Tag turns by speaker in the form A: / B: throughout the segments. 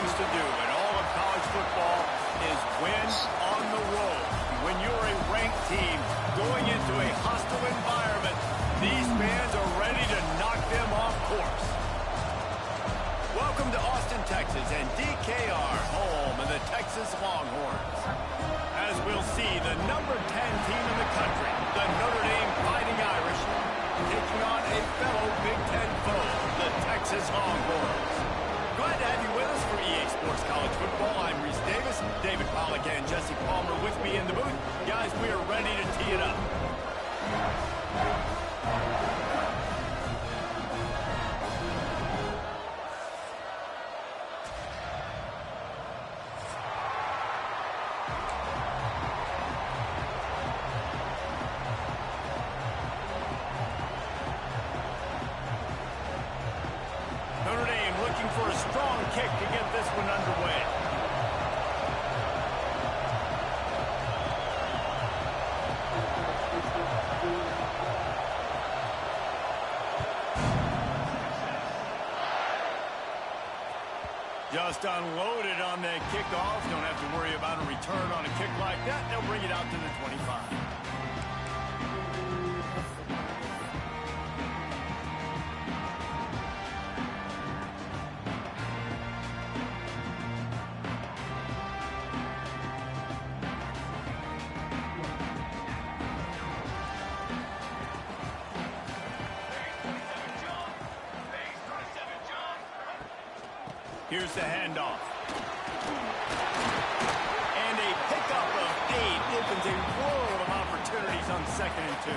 A: things to do in all of college football is win on the road. When you're a ranked team going into a hostile environment, these fans are ready to knock them off course. Welcome to Austin, Texas, and DKR, home of the Texas Longhorns. As we'll see, the number 10 team in the country, the Notre Dame Fighting Irish, taking on a fellow Big Ten foe, the Texas Longhorns. Glad to have you with us for EA Sports College Football. I'm Reese Davis, David Pollack, and Jesse Palmer with me in the booth. Guys, we are ready to tee it up. Notre Dame looking for a strong kick to get this one underway. Just unloaded on that kickoff. Don't have to worry about a return on a kick like that. They'll bring it out to the 25. Here's the handoff. And a pickup of 8 opens a world of opportunities on 2nd and 2.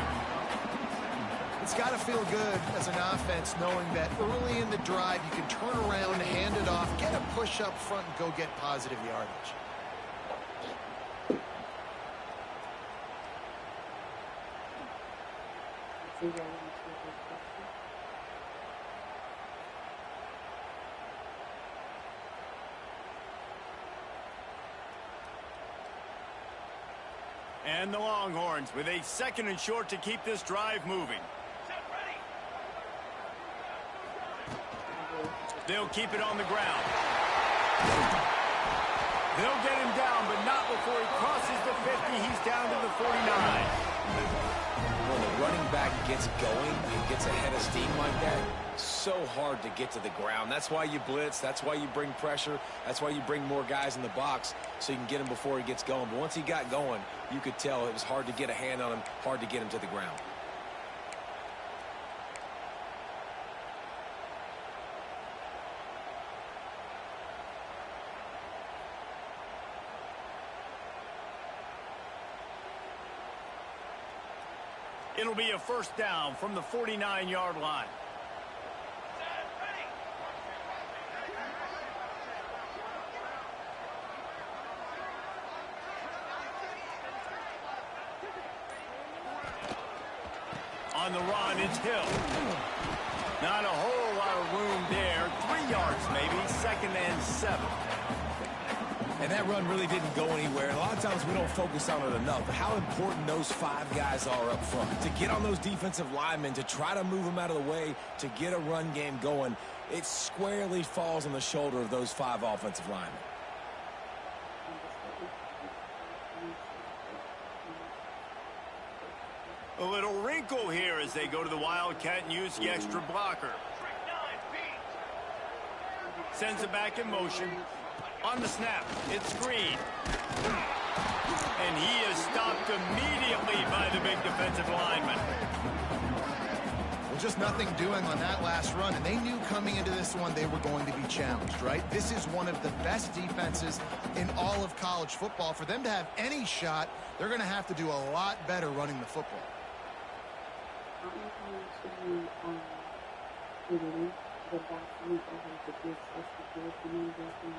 B: It's got to feel good as an offense knowing that early in the drive you can turn around, hand it off, get a push up front, and go get positive yardage.
A: And the Longhorns with a 2nd and short to keep this drive moving. They'll keep it on the ground. They'll get him down, but not before he crosses the 50. He's down to the 49.
C: When the running back gets going and gets ahead of steam like that, so hard to get to the ground. That's why you blitz. That's why you bring pressure. That's why you bring more guys in the box so you can get him before he gets going. But once he got going, you could tell it was hard to get a hand on him, hard to get him to the ground.
A: It'll be a first down from the 49-yard line. On the run, it's Hill. Not a whole lot of room there. 3 yards maybe, 2nd and 7.
C: And that run really didn't go anywhere. And a lot of times we don't focus on it enough. But how important those 5 guys are up front. To get on those defensive linemen, to try to move them out of the way, to get a run game going, it squarely falls on the shoulder of those 5 offensive linemen.
A: A little wrinkle here as they go to the Wildcat and use the extra blocker. Sends it back in motion. On the snap, it's Green. And he is stopped immediately by the big defensive lineman.
B: Well, just nothing doing on that last run, and they knew coming into this one they were going to be challenged, right? This is one of the best defenses in all of college football. For them to have any shot, they're going to have to do a lot better running the football.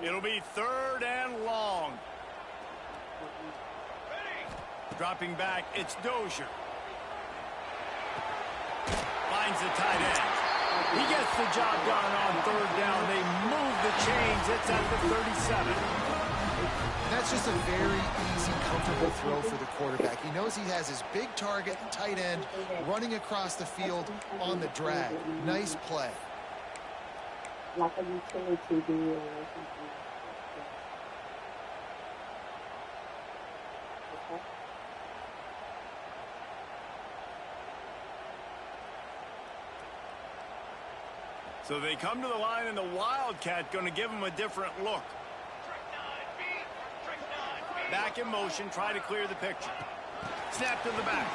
A: It'll be 3rd and long. Dropping back, it's Dozier. Finds the tight end. He gets the job done on 3rd down. They move the chains. It's at the 37.
B: That's just a very easy, comfortable throw for the quarterback. He knows he has his big target, tight end, running across the field on the drag. Nice play.
D: Like a utility deal or something.
A: So they come to the line, and the Wildcat going to give them a different look. Back in motion, try to clear the picture. Snap to the back.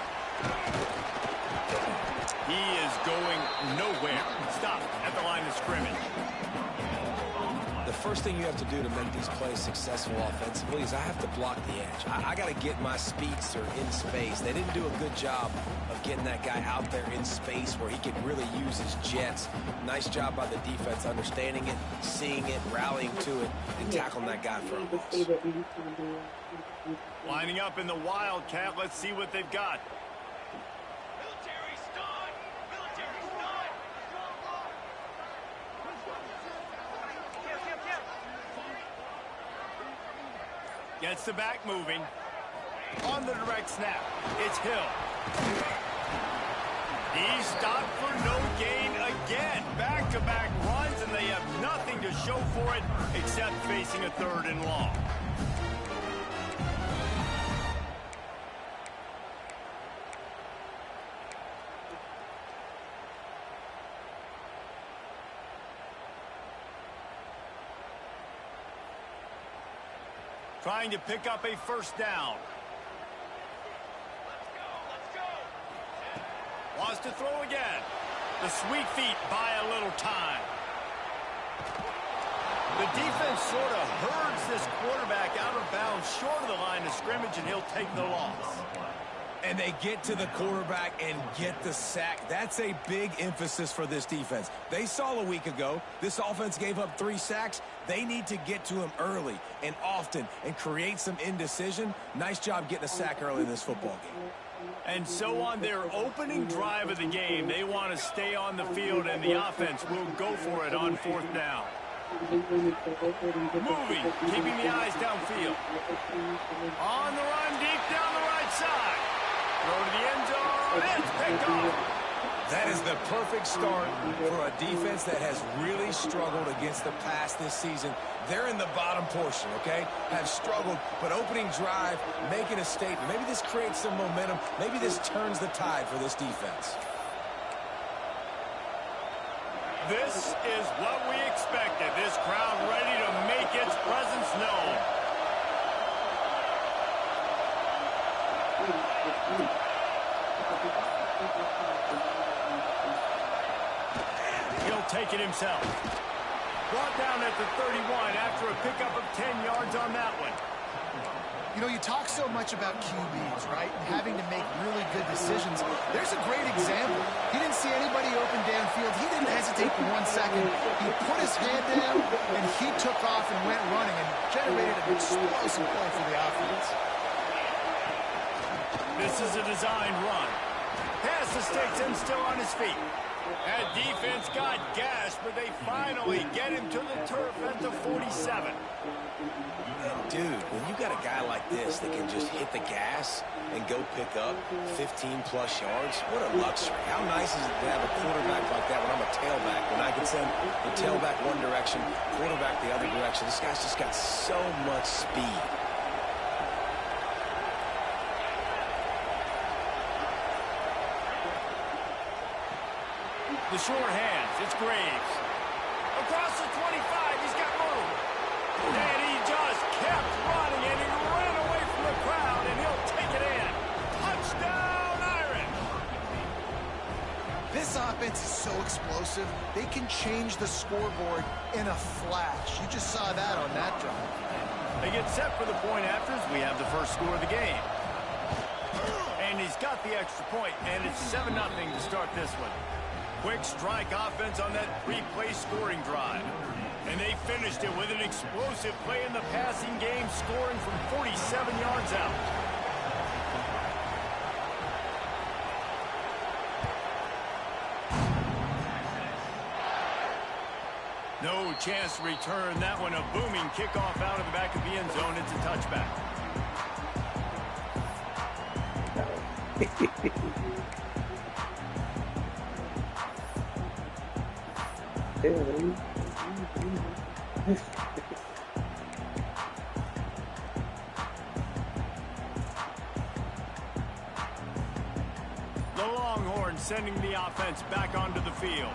A: He is going nowhere. Stop at the line of scrimmage.
C: The first thing you have to do to make these plays successful offensively is I have to block the edge. I got to get my speedster in space. They didn't do a good job of getting that guy out there in space where he could really use his jets. Nice job by the defense understanding it, seeing it, rallying to it, and tackling that guy for a loss.
A: Lining up in the Wildcat. Let's see what they've got. Gets the back moving. On the direct snap, it's Hill. He's stopped for no gain again. Back-to-back runs, and they have nothing to show for it except facing a 3rd and long. Trying to pick up a 1st down. Wants to throw again. The sweet feet buy a little time. The defense sort of herds this quarterback out of bounds short of the line of scrimmage, and he'll take the loss.
C: And they get to the quarterback and get the sack. That's a big emphasis for this defense. They saw a week ago this offense gave up 3 sacks. They need to get to him early and often and create some indecision. Nice job getting a sack early in this football game.
A: And so on their opening drive of the game, they want to stay on the field, and the offense will go for it on 4th down. Moving, keeping the eyes downfield. On the run, deep down the right side. Throw to the end zone, it's picked off.
C: That is the perfect start for a defense that has really struggled against the pass this season. They're in the bottom portion, okay? Have struggled, but opening drive, making a statement. Maybe this creates some momentum. Maybe this turns the tide for this defense.
A: This is what we expected. This crowd ready to make its presence known. He'll take it himself. Brought down at the 31 after a pickup of 10 yards on that one.
B: You know, you talk so much about QBs, right? And having to make really good decisions. There's a great example. He didn't see anybody open downfield. He didn't hesitate for 1 second. He put his head down, and he took off and went running and generated an explosive play for the offense.
A: This is a designed run. Pass mistakes him still on his feet. That defense got gashed, but they finally get him to the turf at the 47.
C: Dude, when you got a guy like this that can just hit the gas and go pick up 15-plus yards, what a luxury. How nice is it to have a quarterback like that when I'm a tailback, when I can send the tailback one direction, quarterback the other direction. This guy's just got so much speed.
A: The short hands, it's Graves. Across the 25, he's got room. And he just kept running, and he ran away from the crowd, and he'll take it in. Touchdown, Irish!
B: This offense is so explosive, they can change the scoreboard in a flash. You just saw that on that drive.
A: They get set for the point afters. We have the first score of the game. And he's got the extra point, and it's 7-0 to start this one. Quick strike offense on that 3-play scoring drive. And they finished it with an explosive play in the passing game, scoring from 47 yards out. No chance to return that one. A booming kickoff out of the back of the end zone. It's a touchback. sending the offense back onto the field.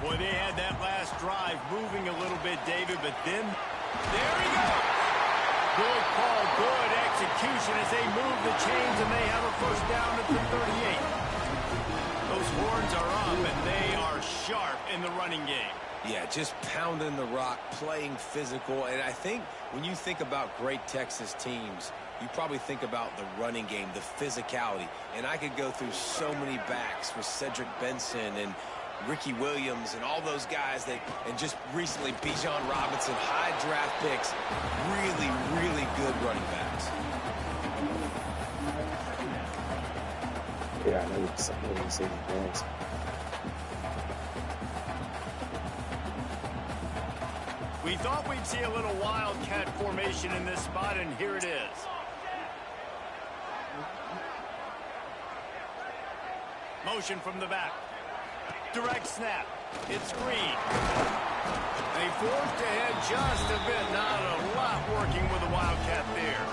A: Boy, they had that last drive moving a little bit, David, but then there he goes. Good call, good execution as they move the chains, and they have a first down at the 38. Those horns are up, and they are sharp in the running game.
C: Yeah, just pounding the rock, playing physical. And I think when you think about great Texas teams, you probably think about the running game, the physicality. And I could go through so many backs with Cedric Benson and Ricky Williams and all those guys and just recently Bijan Robinson, high draft picks, really, really good running backs.
D: Yeah, I know you've seen that.
A: We thought we'd see a little wildcat formation in this spot, and here it is. Motion from the back. Direct snap. It's Green. They forced ahead just a bit. Not a lot working with the wildcat there.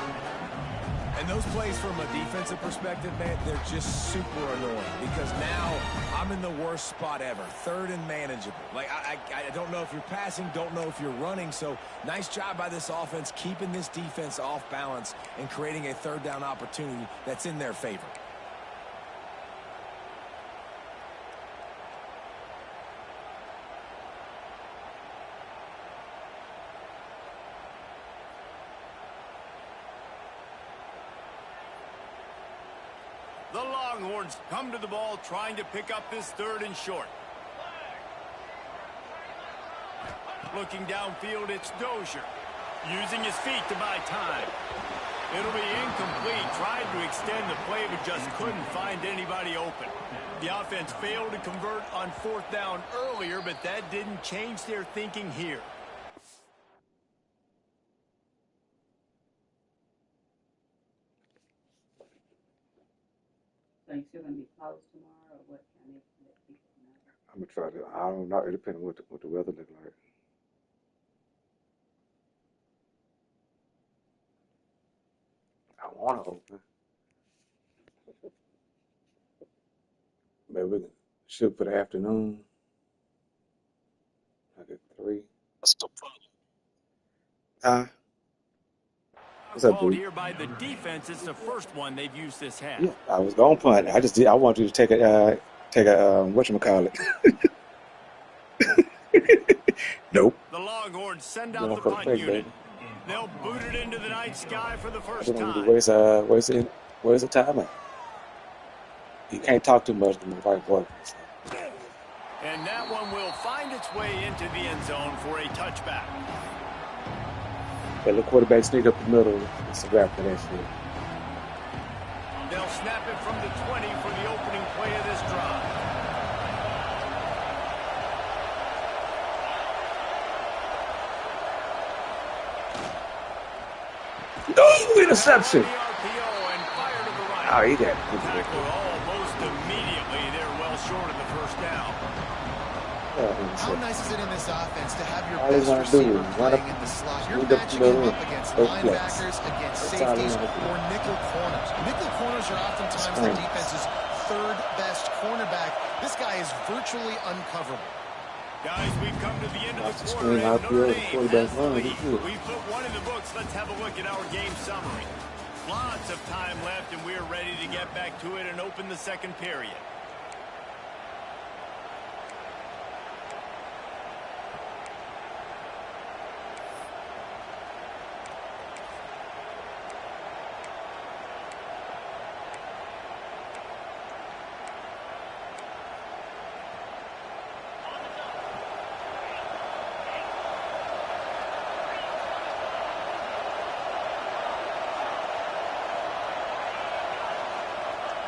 C: And those plays from a defensive perspective, man, they're just super annoying because now I'm in the worst spot ever, third and manageable. Like, I don't know if you're passing, don't know if you're running. So nice job by this offense keeping this defense off balance and creating a third down opportunity that's in their favor.
A: The Longhorns come to the ball trying to pick up this third and short. Looking downfield, it's Dozier. Using his feet to buy time. It'll be incomplete. Tried to extend the play, but just couldn't find anybody open. The offense failed to convert on fourth down earlier, but that didn't change their thinking here.
E: So you still gonna be closed tomorrow, or what? Can I let people know?
D: I'm gonna try to. I don't know. It depends on what the weather look like. I want to open. Maybe we can shoot for the afternoon. Like at 3. What's up,
A: Called
D: dude?
A: here by the defense. It's the first one they've used this half.
D: Yeah, I was going punt. I want you to take a whatchamacallit. Nope.
A: The Longhorns send
D: Going
A: out the
D: for the
A: punt
D: fake,
A: unit.
D: baby.
A: They'll boot it into the night sky for the
D: I
A: first
D: don't want you
A: time.
D: to where's the time at? You can't talk too much to my white boy.
A: And that one will find its way into the end zone for a touchback.
D: Let the quarterback sneak up the middle. It's a wrap for that shit.
A: They'll snap it from the 20 for the opening play of this drive.
D: No interception.
A: The RPO and fire to the right.
D: Oh, he got
A: Tackled almost immediately. They're well short of the first down.
B: How nice is it in this offense to have your
D: All he's
B: best
D: gonna do
B: receiver
D: is run
B: playing
D: up,
B: in the slot? You're
D: sneak up the
B: matching
D: middle,
B: him up against
D: go flex.
B: linebackers, against
D: That's all he's
B: safeties,
D: gonna do.
B: or nickel corners. Nickel corners are oftentimes the
D: Screen.
B: defense's third best cornerback. This guy is virtually uncoverable.
A: Guys, we've come to the end of
D: Watch
A: the
D: the
A: quarter,
D: screen
A: and
D: out
A: Notre
D: there, the
A: Dame
D: quarterback
A: has the
D: run,
A: lead.
D: he's good.
A: We've put one in the books. Let's have a look at our game summary. Lots of time left, and we're ready to get back to it and open the second period.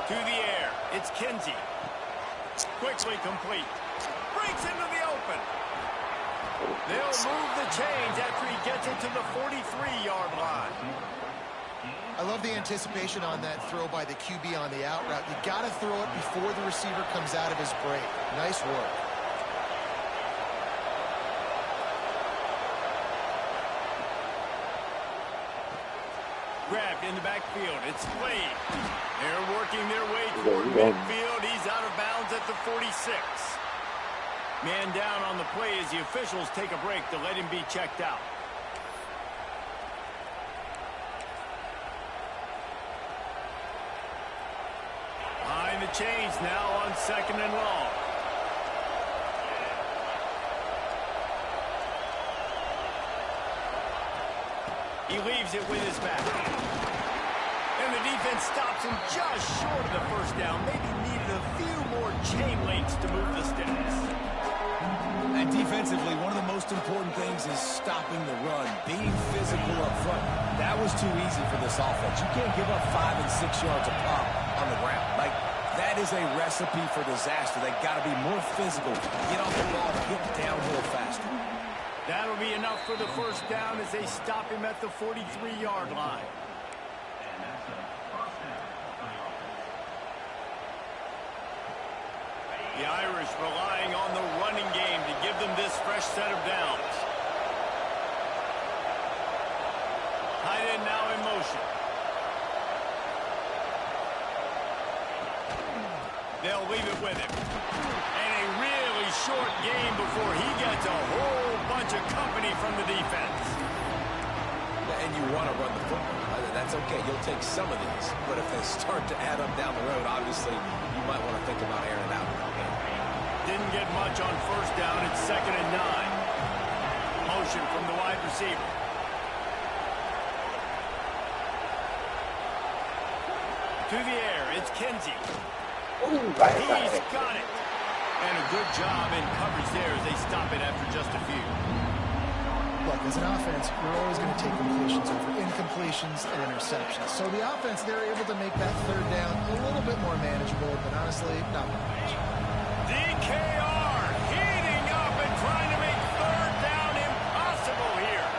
A: To the air, it's Kinsey. Quickly complete. Breaks into the open. They'll move the chains after he gets it to the 43-yard line.
B: I love the anticipation on that throw by the QB on the out route. You got to throw it before the receiver comes out of his break. Nice work.
A: Grabbed in the backfield. It's Slade. They're working their way toward midfield. He's out of bounds at the 46. Man down on the play as the officials take a break to let him be checked out. Behind the chains now on 2nd and long. He leaves it with his back. And the defense stops him just short of the first down. Maybe needed a few more chain links to move the sticks.
C: And defensively, one of the most important things is stopping the run, being physical up front. That was too easy for this offense. You can't give up 5 and 6 yards a pop on the ground. Like, that is a recipe for disaster. They got to be more physical, get off the ball, get downhill faster.
A: That'll be enough for the first down as they stop him at the 43-yard line. The Irish relying on the running game to give them this fresh set of downs. Tight end now in motion. They'll leave it with him. And a really short game before he gets a whole bunch of company from the defense.
C: And you want to run the football. That's okay. You'll take some of these. But if they start to add up down the road, obviously, you might want to think about airing it out.
A: Didn't get much on first down. It's 2nd and 9. Motion from the wide receiver. To the air. It's Kinsey. He's got it. And a good job in coverage there as they stop it after just a few.
B: Look, as an offense, we're always going to take completions over incompletions and interceptions. So the offense, they're able to make that third down a little bit more manageable, but honestly, not much.
A: DKR heating up and trying to make third down impossible here.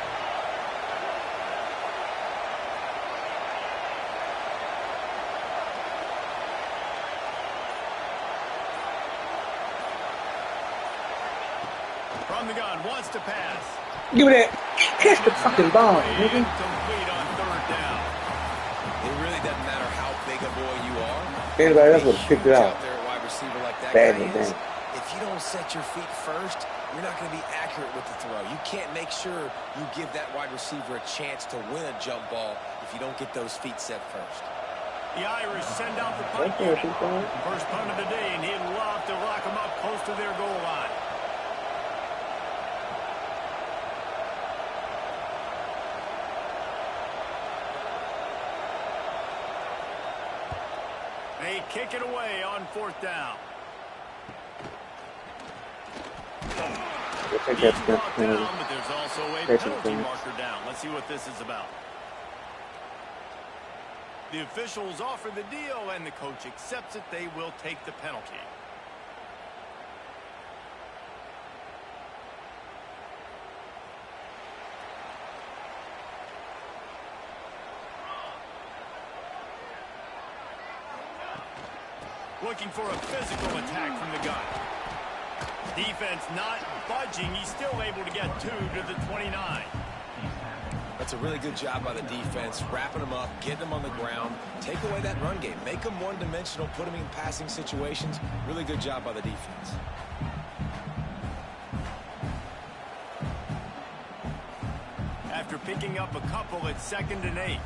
A: From the gun, wants to pass.
D: Give me that. Catch the fucking ball, nigga.
A: Complete on third down.
C: It really doesn't matter how big a boy you are.
D: Anybody else would have picked it out.
C: There, wide receiver like that
D: Bad
C: guy is.
D: thing.
C: If you don't set your feet first, you're not going to be accurate with the throw. You can't make sure you give that wide receiver a chance to win a jump ball if you don't get those feet set first.
A: The Irish send out the punt unit. First punt of the day, and he'd love to lock them up close to their goal line. They kick it away on 4th down. He's brought down, but there's also a penalty marker down. Let's see what this is about. The officials offer the deal, and the coach accepts it. They will take the penalty. Looking for a physical attack from the gun. Defense not budging. He's still able to get 2 to the 29.
C: That's a really good job by the defense, wrapping them up, getting them on the ground, take away that run game, make them one-dimensional, put them in passing situations. Really good job by the defense.
A: After picking up a couple, it's 2nd and 8.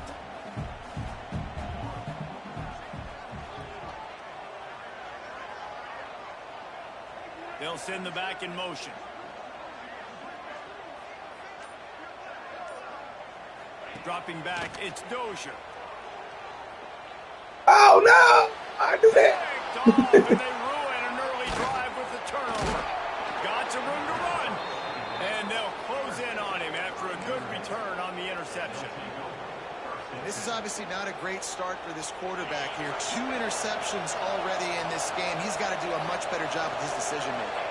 A: They'll send the back in motion. Dropping back, it's Dozier.
D: Oh, no! I do that.
A: Picked off, and they ruin an early drive with the turnover. Got some room to run. And they'll close in on him after a good return on the interception.
B: This is obviously not a great start for this quarterback here. 2 interceptions already in this game. He's got to do a much better job with his decision-making.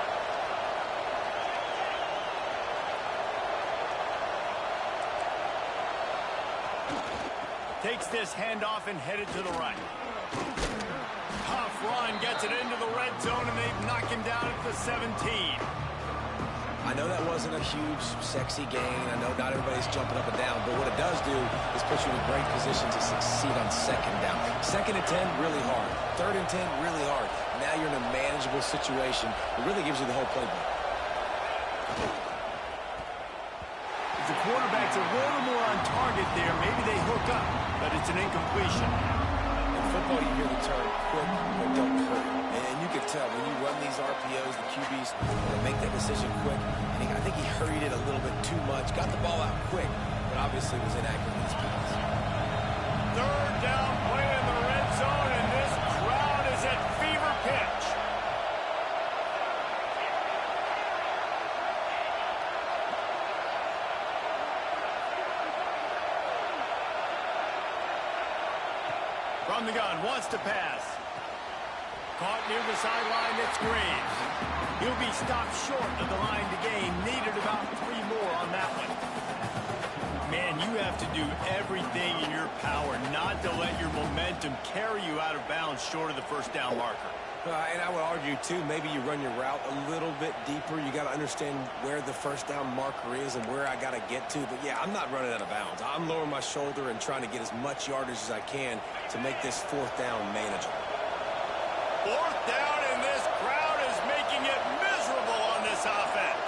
A: Takes this handoff and headed to the right. Tough run, gets it into the red zone, and they've knocked him down at the 17.
C: I know that wasn't a huge, sexy gain. I know not everybody's jumping up and down, but what it does do is put you in a great position to succeed on second down. Second and 10, really hard. Third and 10, really hard. Now you're in a manageable situation. It really gives you the whole playbook.
A: If the quarterback's a little more on target there, maybe they hook up, but it's an incompletion.
C: In football, you hear the term quick but don't hurry. And you can tell when you run these RPOs, the QBs, they make that decision quick. And I think he hurried it a little bit too much. Got the ball out quick, but obviously was inaccurate in his pass.
A: Third down play in the red zone, and this crowd is at fever pitch. From the gun, wants to pass. Caught near the sideline, it's Graves. He'll be stopped short of the line to gain. Needed about 3 more on that one. Man, you have to do everything in your power not to let your momentum carry you out of bounds short of the first down marker.
C: And I would argue, too, maybe you run your route a little bit deeper. You got to understand where the first down marker is and where I got to get to. But, yeah, I'm not running out of bounds. I'm lowering my shoulder and trying to get as much yardage as I can to make this fourth down manageable.
A: Fourth down, and this crowd is making it miserable on this offense.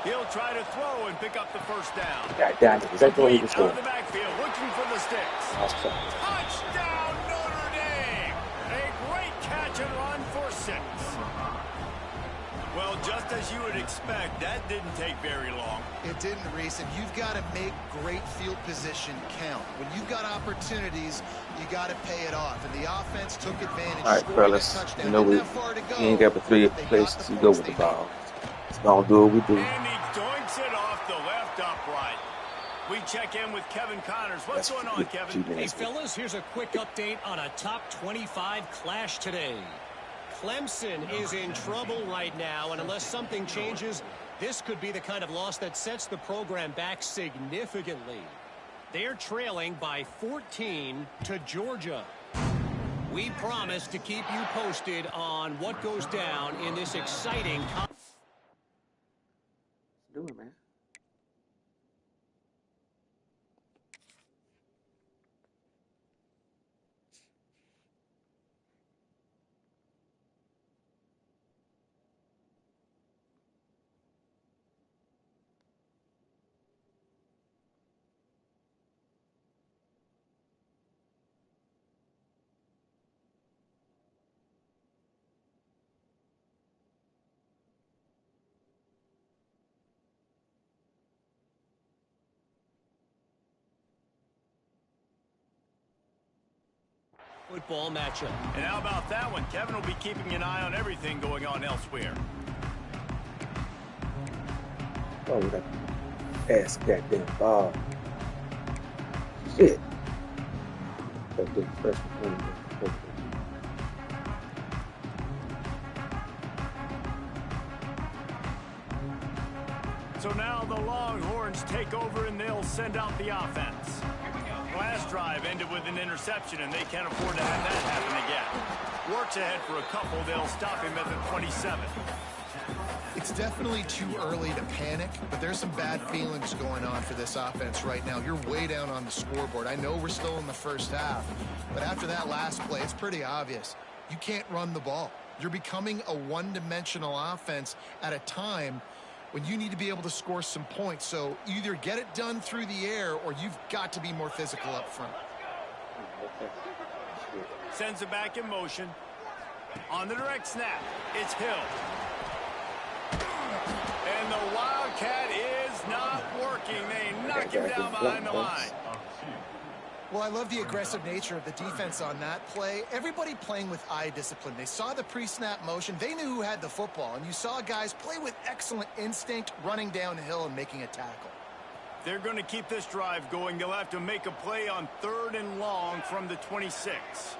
A: He'll try to throw and pick up the first down.
D: God damn it. Exactly what he was
A: Out
D: doing.
A: of the backfield, looking for the sticks. Touchdown, Notre Dame! A great catch and run for 6. Well, just as you would expect, that didn't take very long.
B: It didn't, Reese, and you've got to make great field position count. When you've got opportunities, you got to pay it off, and the offense took advantage.
D: All right, fellas. You know we ain't got but 3 places to go with the ball. It's gonna do what we do.
A: And he doinks it off the left upright. We check in with Kevin Connors. What's going on, Kevin?
F: Hey, fellas, here's a quick update on a top 25 clash today. Clemson is in trouble right now, and unless something changes, this could be the kind of loss that sets the program back significantly. They're trailing by 14 to Georgia. We promise to keep you posted on what goes down in this exciting
D: Do it, man.
F: football matchup.
A: And how about that one? Kevin will be keeping an eye on everything going on elsewhere.
D: Oh, that ass goddamn ball. Shit. That big freshman.
A: So now the Longhorns take over and they'll send out the offense. Last drive ended with an interception, and they can't afford to have that happen again. Works ahead for a couple. They'll stop him at the 27.
B: It's definitely too early to panic, but there's some bad feelings going on for this offense right now. You're way down on the scoreboard. I know we're still in the first half, but after that last play, it's pretty obvious. You can't run the ball. You're becoming a one-dimensional offense at a time when you need to be able to score some points. So either get it done through the air or you've got to be more physical up front.
A: Sends it back in motion. On the direct snap, it's Hill. And the Wildcat is not working. They knock him down behind the line.
B: Well, I love the aggressive nature of the defense on that play. Everybody playing with eye discipline. They saw the pre-snap motion. They knew who had the football. And you saw guys play with excellent instinct, running downhill and making a tackle.
A: They're going to keep this drive going. They'll have to make a play on 3rd and long from the 26.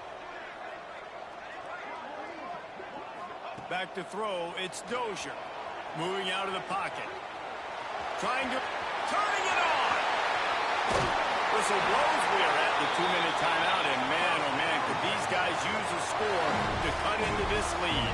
A: Back to throw. It's Dozier. Moving out of the pocket. Turning it on. Whistle blows. We are at the 2-minute timeout, and man, oh man, could these guys use a score to cut into this lead.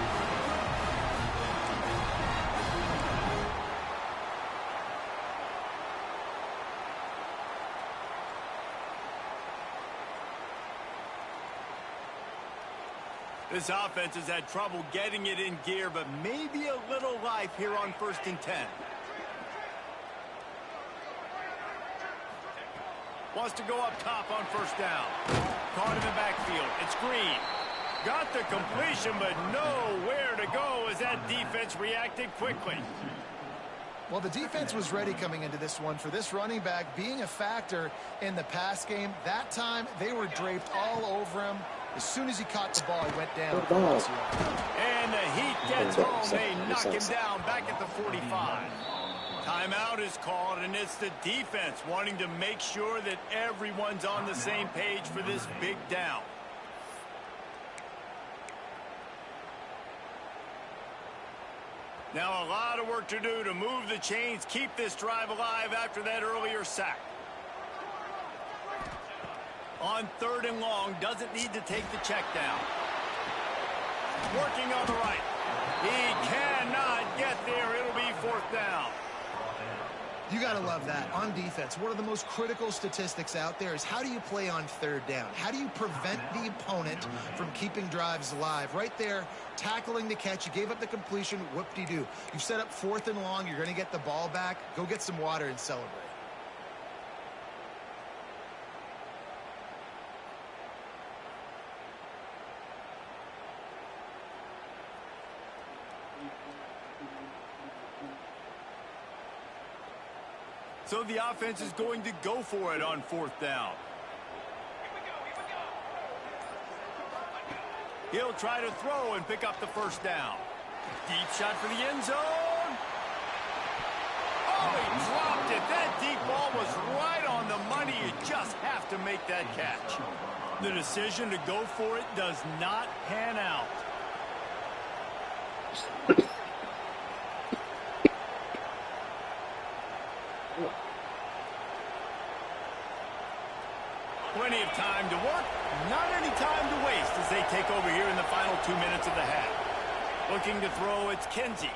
A: This offense has had trouble getting it in gear, but maybe a little life here on 1st and 10. Wants to go up top on 1st down. Caught in the backfield. It's Green. Got the completion, but nowhere to go as that defense reacted quickly.
B: Well, the defense was ready coming into this one for this running back being a factor in the pass game. That time, they were draped all over him. As soon as he caught the ball, he went down.
A: And the Heat gets home. They knock him down back at the 45. Timeout is called, and it's the defense wanting to make sure that everyone's on the same page for this big down. Now a lot of work to do to move the chains, keep this drive alive after that earlier sack. On 3rd and long, doesn't need to take the check down. Working on the right. He cannot get there. It'll be 4th down.
B: You got to love that. On defense, one of the most critical statistics out there is how do you play on 3rd down? How do you prevent the opponent from keeping drives alive? Right there, tackling the catch. You gave up the completion. Whoop-de-doo. You've set up 4th and long. You're going to get the ball back. Go get some water and celebrate.
A: So the offense is going to go for it on 4th down. He'll try to throw and pick up the 1st down. Deep shot for the end zone. Oh, he dropped it. That deep ball was right on the money. You just have to make that catch. The decision to go for it does not pan out. Plenty of time to work, not any time to waste as they take over here in the final 2 minutes of the half. Looking to throw, it's Kenzie.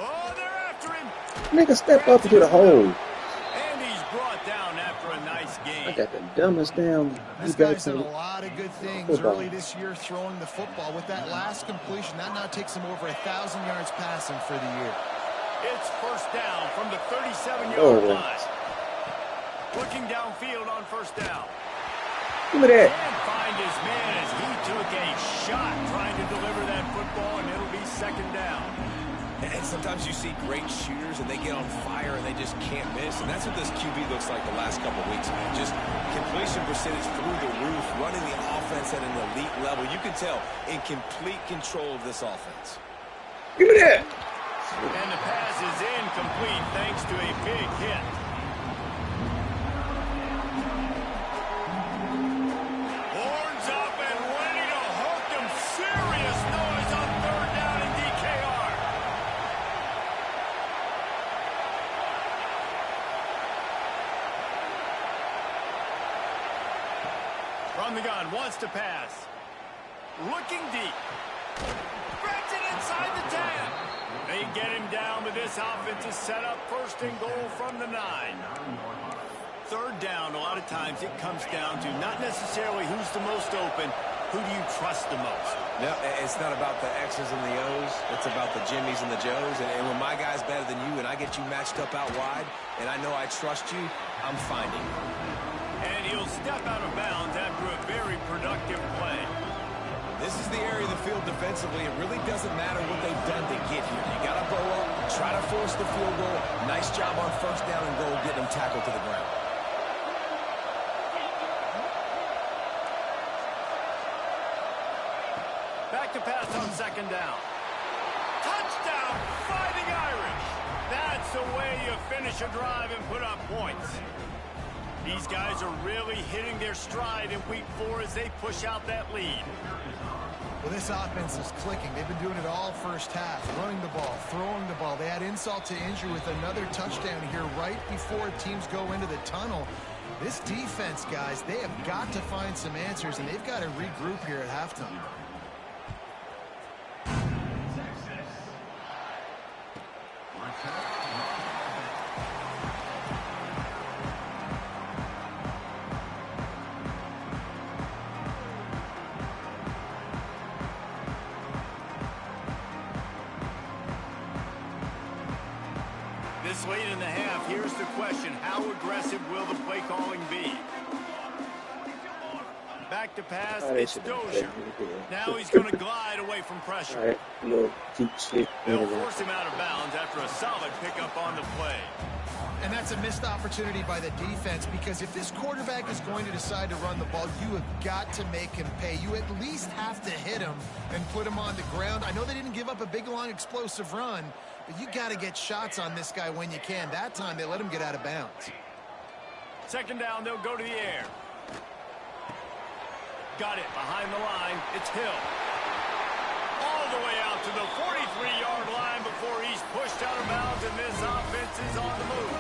A: Oh, they're after him.
D: Nigga, step up to the hole.
A: And he's brought down after a nice game.
D: I got the dumbest damn.
B: This guy's done a lot of good things early this year throwing the football. With that last completion, that now takes him over 1,000 yards passing for the year.
A: It's 1st down from the 37-yard line. Looking downfield on 1st down.
D: Look at that.
A: Can't find his man as he took a shot trying to deliver that football, and it'll be 2nd down.
C: And sometimes you see great shooters, and they get on fire, and they just can't miss. And that's what this QB looks like the last couple of weeks, man. Just completion percentage through the roof, running the offense at an elite level. You can tell in complete control of this offense.
D: Look at that.
A: And the pass is incomplete thanks to a big hit. Horns up and ready to hook him. Serious noise on 3rd down in DKR. From the gun, wants to pass. Looking deep. Spreads it inside the 10. They get him down, but this offense is set up 1st and goal from the 9. 3rd down, a lot of times it comes down to not necessarily who's the most open, who do you trust the most?
C: No, it's not about the X's and the O's. It's about the Jimmies and the Joes. And when my guy's better than you and I get you matched up out wide, and I know I trust you, I'm finding you.
A: And he'll step out of bounds after a very productive play.
C: This is the area of the field defensively. It really doesn't matter what they've done to get here. You got to go up, try to force the field goal. Nice job on 1st down and goal, getting them tackled to the ground.
A: Back to pass on 2nd down. Touchdown, Fighting Irish. That's the way you finish a drive and put up points. These guys are really hitting their stride in week 4 as they push out that lead.
B: Well, this offense is clicking. They've been doing it all 1st half, running the ball, throwing the ball. They had insult to injury with another touchdown here right before teams go into the tunnel. This defense, guys, they have got to find some answers, and they've got to regroup here at halftime.
A: This late in the half, here's the question. How aggressive will the play calling be? Back to pass, it's Dozier. Now he's going to glide away from pressure. They'll force him out of bounds after a solid pickup on the play.
B: And that's a missed opportunity by the defense, because if this quarterback is going to decide to run the ball, you have got to make him pay. You at least have to hit him and put him on the ground. I know they didn't give up a big, long, explosive run, but you got to get shots on this guy when you can. That time, they let him get out of bounds.
A: Second down, they'll go to the air. Got it behind the line. It's Hill. All the way out to the 43-yard line before he's pushed out of bounds, and this offense is on the move.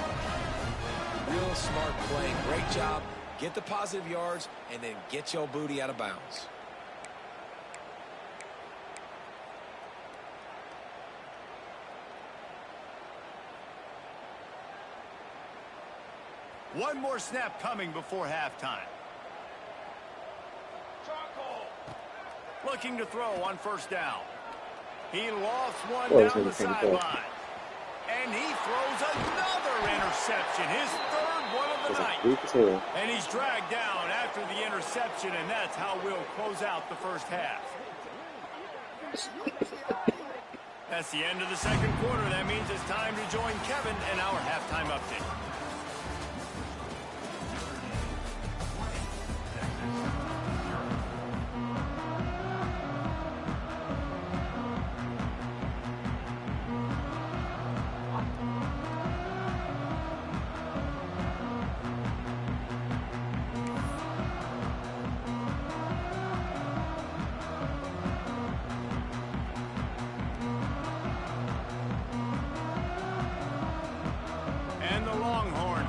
C: Real smart play. Great job. Get the positive yards, and then get your booty out of bounds.
A: One more snap coming before halftime. Looking to throw on first down. He lofts one down the sideline. And he throws another interception. His third one of the night. And he's dragged down after the interception, and that's how we'll close out the first half. That's the end of the second quarter. That means it's time to join Kevin in our halftime update.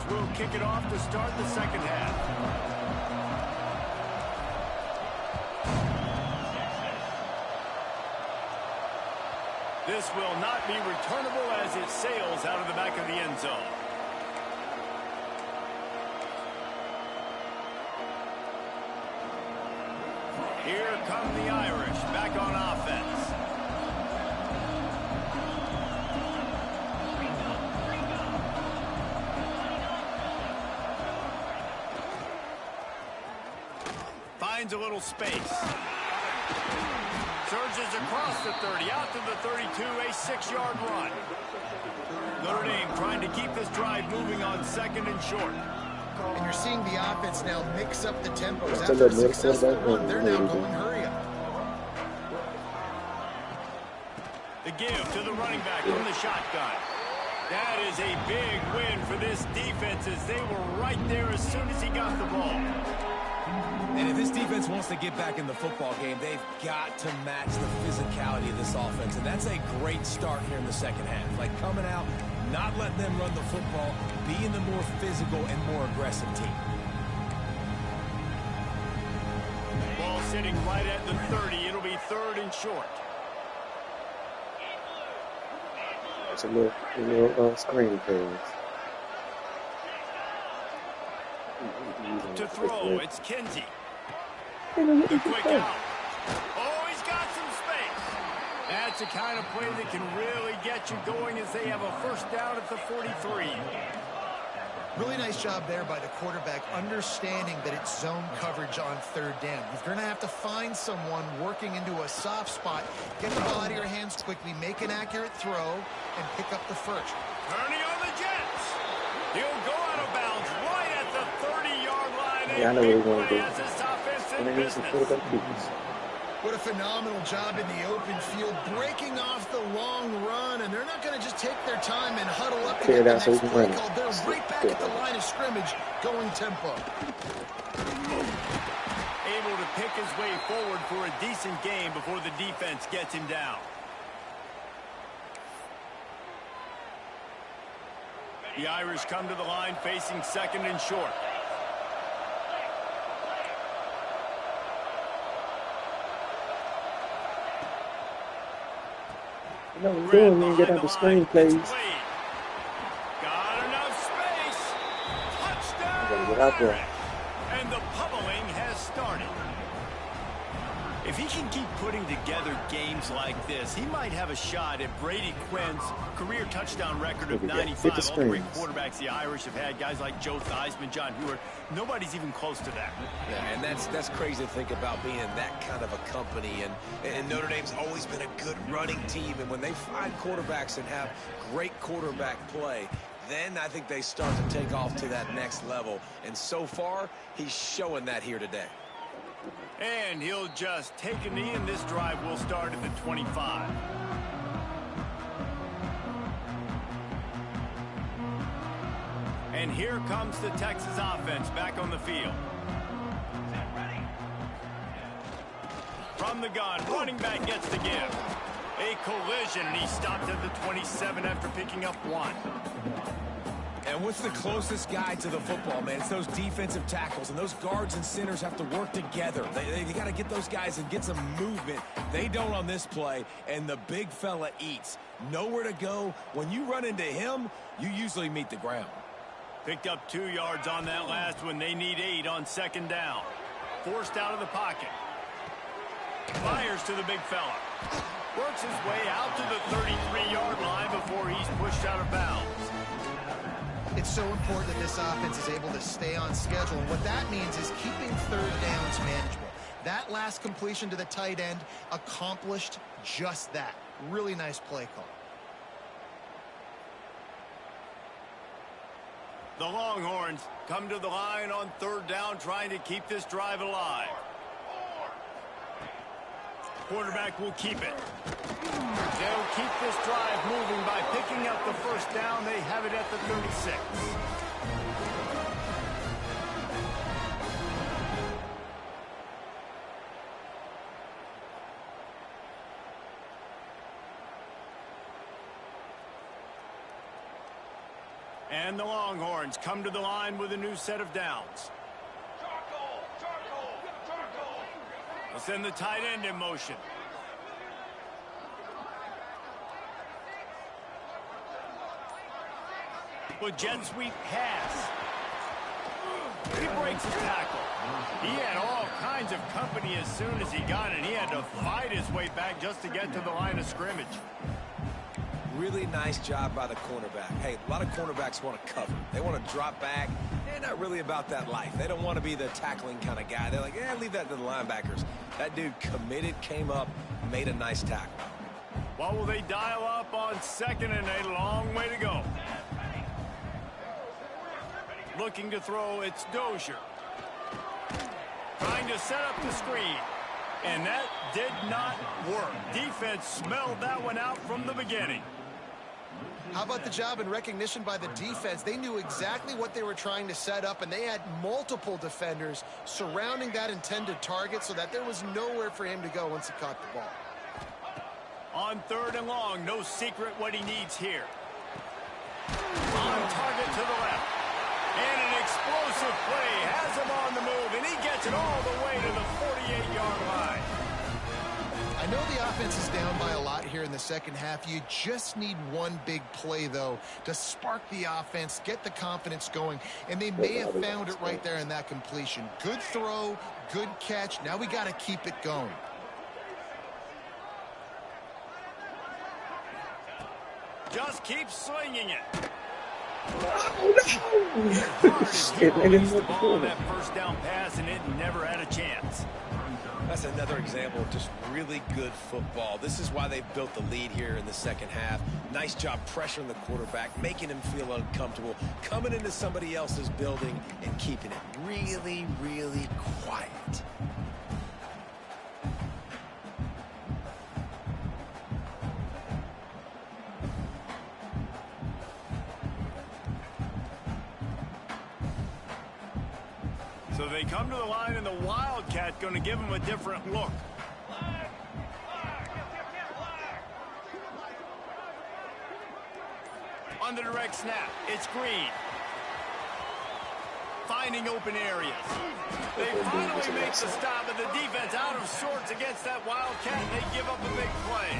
A: We'll kick it off to start the second half. This will not be returnable as it sails out of the back of the end zone. Here come the Irish back on offense. Finds a little space. Surges across the 30, out to the 32, a 6-yard run. Notre Dame trying to keep this drive moving on second and short.
B: And you're seeing the offense now mix up the tempos. After a successful run, they're now going hurry up.
A: The give to the running back from the shotgun. That is a big win for this defense, as they were right there as soon as he got the ball.
C: And if this defense wants to get back in the football game, they've got to match the physicality of this offense. And that's a great start here in the second half. Like coming out, not letting them run the football, being the more physical and more aggressive team.
A: Ball sitting right at the 30. It'll be third and short.
D: It's a little screen pass.
A: To throw, it's Kinsey. The quick out. Oh, he's got some space. That's the kind of play that can really get you going as they have a first down at the 43.
B: Really nice job there by the quarterback, understanding that it's zone coverage on third down. You're going to have to find someone working into a soft spot, get the ball out of your hands quickly, make an accurate throw, and pick up the first.
A: Turning on the Jets. He'll go out of bounds right at the 30-yard line.
D: Yeah, I know what he's going to do.
B: What a phenomenal job in the open field, breaking off the long run, and they're not going to just take their time and huddle up to get the next play called. They're right back at the line of scrimmage, going tempo.
A: Able to pick his way forward for a decent game before the defense gets him down. The Irish come to the line facing second and short.
D: You know what I'm
A: Grab
D: doing, man. Get
A: behind
D: out
A: the
D: the
A: line.
D: screen
A: It's
D: plays.
A: Wade. Got enough space.
D: I gotta
A: Touchdown,
D: get out there.
A: Irish. And the pummeling has started. If he can keep putting together games like this, he might have a shot at Brady Quinn's career touchdown record of 95. All the great quarterbacks the Irish have had, guys like Joe Theismann, John Hewart, nobody's even close to that.
C: Yeah, and that's crazy to think about being that kind of a company. And Notre Dame's always been a good running team. And when they find quarterbacks and have great quarterback play, then I think they start to take off to that next level. And so far, he's showing that here today.
A: And he'll just take a knee, and this drive will start at the 25. And here comes the Texas offense back on the field. From the gun, running back gets the give. A collision, and he stopped at the 27 after picking up 1.
C: And what's the closest guy to the football, man? It's those defensive tackles, and those guards and centers have to work together. They got to get those guys and get some movement. They don't on this play, and the big fella eats. Nowhere to go. When you run into him, you usually meet the ground.
A: Picked up 2 yards on that last one. They need 8 on second down. Forced out of the pocket. Fires to the big fella. Works his way out to the 33-yard line before he's pushed out of bounds.
B: It's so important that this offense is able to stay on schedule. And what that means is keeping third downs manageable. That last completion to the tight end accomplished just that. Really nice play call.
A: The Longhorns come to the line on third down, trying to keep this drive alive. Quarterback will keep it. They'll keep this drive moving by picking up the first down. They have it at the 36. And the Longhorns come to the line with a new set of downs. They'll send the tight end in motion. With jet sweep pass. He breaks his tackle. He had all kinds of company as soon as he got it. He had to fight his way back just to get to the line of scrimmage.
C: Really nice job by the cornerback. Hey, a lot of cornerbacks want to cover. They want to drop back. They're not really about that life. They don't want to be the tackling kind of guy. They're like, yeah, leave that to the linebackers. That dude committed, came up, made a nice tackle.
A: What will they dial up on second and a long way to go? Looking to throw, it's Dozier. Trying to set up the screen. And that did not work. Defense smelled that one out from the beginning.
B: How about the job and recognition by the defense? They knew exactly what they were trying to set up, and they had multiple defenders surrounding that intended target so that there was nowhere for him to go once he caught the ball.
A: On third and long, no secret what he needs here. On target to the left. And an explosive play has him on the move, and he gets it all the way to the 48-yard line.
B: I know the offense is down by a lot here in the second half. You just need one big play, though, to spark the offense, get the confidence going, and they may have found it right there in that completion. Good throw, good catch. Now we got to keep it going.
A: Just keep slinging it.
D: Shit, I didn't know what to
A: Ball
D: do.
A: on that first down pass, and it never had a chance.
C: That's another example of just really good football. This is why they built the lead here in the second half. Nice job pressuring the quarterback, making him feel uncomfortable, coming into somebody else's building and keeping it really, really quiet.
A: So they come to the line, and the Wildcat going to give him a different look. On the direct snap, it's Green. Finding open areas. They finally make the stop, and the defense out of sorts against that Wildcat, and they give up a big play.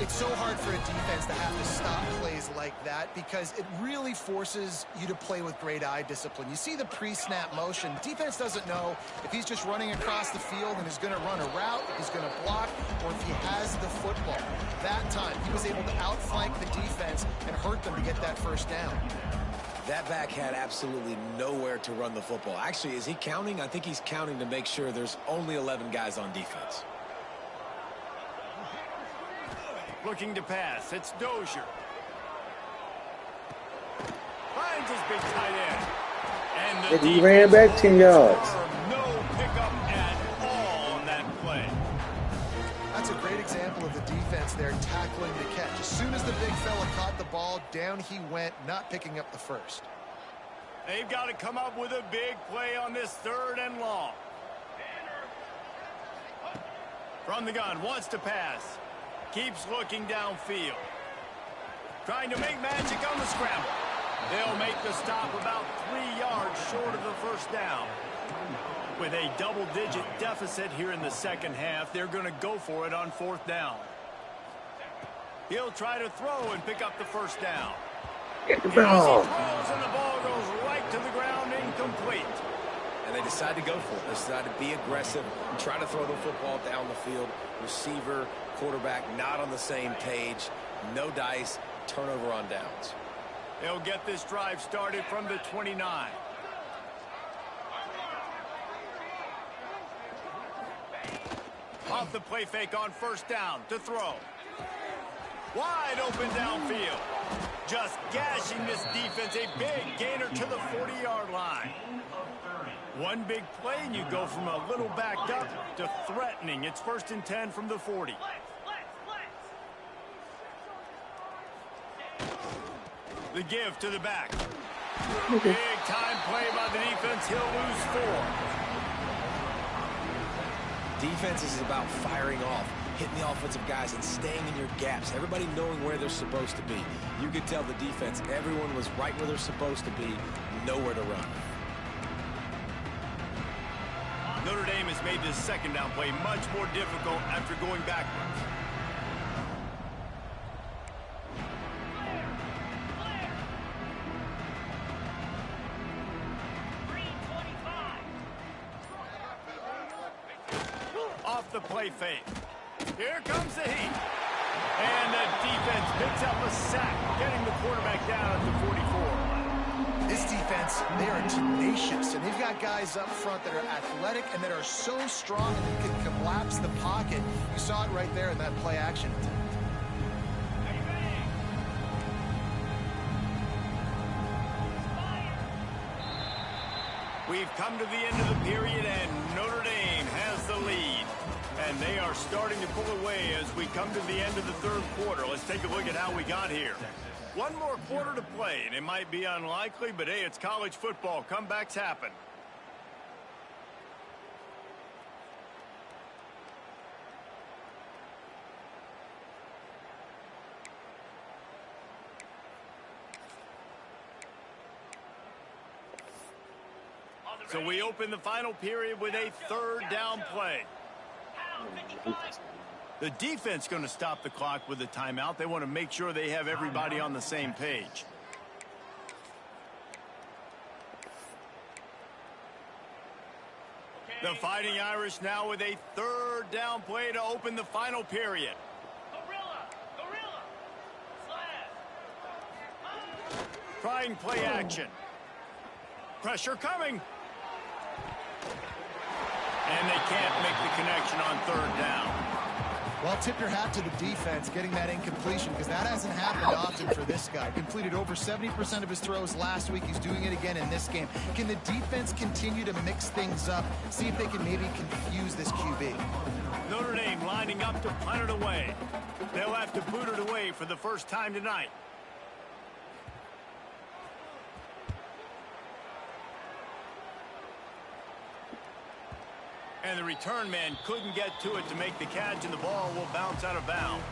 B: It's so hard for a defense to have to stop plays like that because it really forces you to play with great eye discipline. You see the pre-snap motion. Defense doesn't know if he's just running across the field and is going to run a route, if he's going to block, or if he has the football. That time, he was able to outflank the defense and hurt them to get that first down.
C: That back had absolutely nowhere to run the football. Actually, is he counting? I think he's counting to make sure there's only 11 guys on defense.
A: Looking to pass. It's Dozier. Finds his big tight end. And
D: he ran back 10 yards.
A: No pickup at all on that play.
B: That's a great example of the defense there tackling the catch. As soon as the big fella caught the ball, down he went, not picking up the first.
A: They've got to come up with a big play on this 3rd and long. From the gun, wants to pass. Keeps looking downfield. Trying to make magic on the scramble. They'll make the stop about 3 yards short of the first down. With a double-digit deficit here in the second half, they're going to go for it on 4th down. He'll try to throw and pick up the first down.
D: Get the ball.
A: He throws and the ball goes right to the ground, incomplete.
C: And they decide to go for it. They decide to be aggressive and try to throw the football down the field. Receiver, quarterback not on the same page. No dice. Turnover on downs.
A: They'll get this drive started from the 29. Off the play fake on 1st down to throw. Wide open downfield. Just gashing this defense. A big gainer to the 40-yard line. One big play and you go from a little backed up to threatening. It's 1st and 10 from the 40. The give to the back. Big time play by the defense. He'll lose 4.
C: Defense is about firing off, hitting the offensive guys and staying in your gaps. Everybody knowing where they're supposed to be. You could tell the defense, everyone was right where they're supposed to be, nowhere to run.
A: Notre Dame has made this 2nd down play much more difficult after going backwards. Off the play fake. Here comes the heat. And the defense picks up a sack, getting the quarterback down at the 44.
B: This defense, they are tenacious, and they've got guys up front that are athletic and that are so strong that you can collapse the pocket. You saw it right there in that play action attempt.
A: We've come to the end of the period, and Notre Dame has the lead. And they are starting to pull away as we come to the end of the 3rd quarter. Let's take a look at how we got here. One more quarter to play, and it might be unlikely, but hey, it's college football. Comebacks happen. So we open the final period with a 3rd down play. The defense going to stop the clock with a timeout. They want to make sure they have everybody on the same page. The Fighting Irish now with a 3rd down play to open the final period. Trying play action. Pressure coming. And they can't make the connection on 3rd down.
B: Well, tip your hat to the defense getting that incompletion because that hasn't happened often for this guy. Completed over 70% of his throws last week. He's doing it again in this game. Can the defense continue to mix things up? See if they can maybe confuse this QB.
A: Notre Dame lining up to punt it away. They'll have to boot it away for the first time tonight. And the return man couldn't get to it to make the catch, and the ball will bounce out of bounds.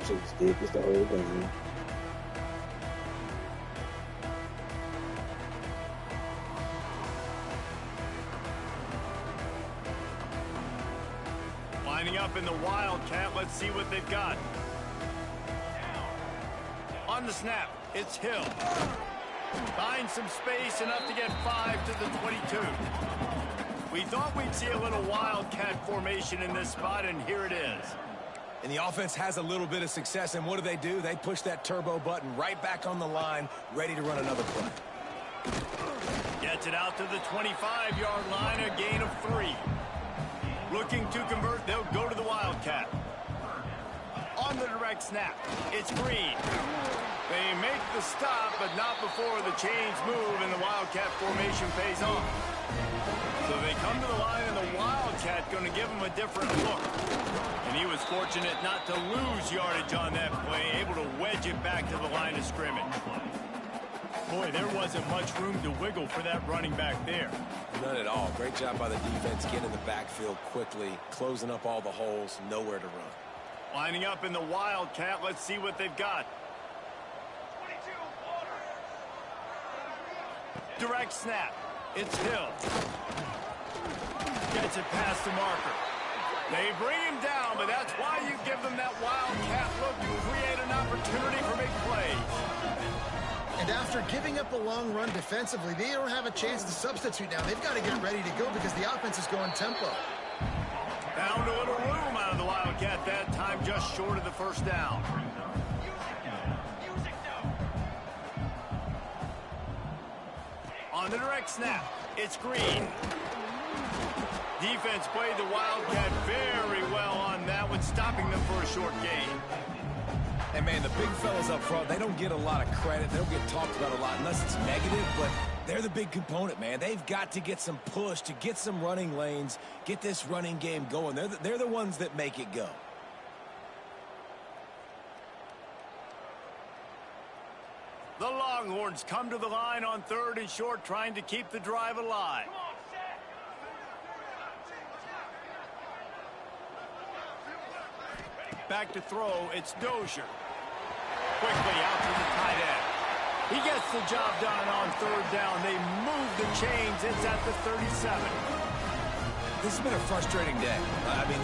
D: It's the whole game.
A: Lining up in the Wildcat. Let's see what they've got. On the snap, it's Hill. Finds some space, enough to get 5 to the 22. We thought we'd see a little Wildcat formation in this spot, and here it is.
C: And the offense has a little bit of success, and what do? They push that turbo button right back on the line, ready to run another play.
A: Gets it out to the 25-yard line, a gain of 3. Looking to convert, they'll go to the Wildcat. On the direct snap, it's Green. They make the stop, but not before the chains move and the Wildcat formation pays off. So they come to the line, and the Wildcat going to give them a different look. And he was fortunate not to lose yardage on that play, able to wedge it back to the line of scrimmage. Boy, there wasn't much room to wiggle for that running back there.
C: None at all. Great job by the defense getting in the backfield quickly, closing up all the holes, nowhere to run.
A: Lining up in the Wildcat, let's see what they've got. Direct snap, it's Hill. Gets it past the marker. They bring him down, but that's why you give them that Wildcat look to create an opportunity for big plays.
B: And after giving up a long run defensively, they don't have a chance to substitute now. They've got to get ready to go because the offense is going tempo.
A: Found a little room out of the Wildcat that time, just short of the first down. On the direct snap, it's Green. Defense played the Wildcat very well on that one, stopping them for a short gain.
C: And, man, the big fellas up front, they don't get a lot of credit. They don't get talked about a lot unless it's negative, but they're the big component, man. They've got to get some push, to get some running lanes, get this running game going. They're the ones that make it go.
A: The Longhorns come to the line on 3rd and short, trying to keep the drive alive. Back to throw, it's Dozier. Quickly out to the tight end. He gets the job done on 3rd down. They move the chains. It's at the 37.
C: This has been a frustrating day. I mean,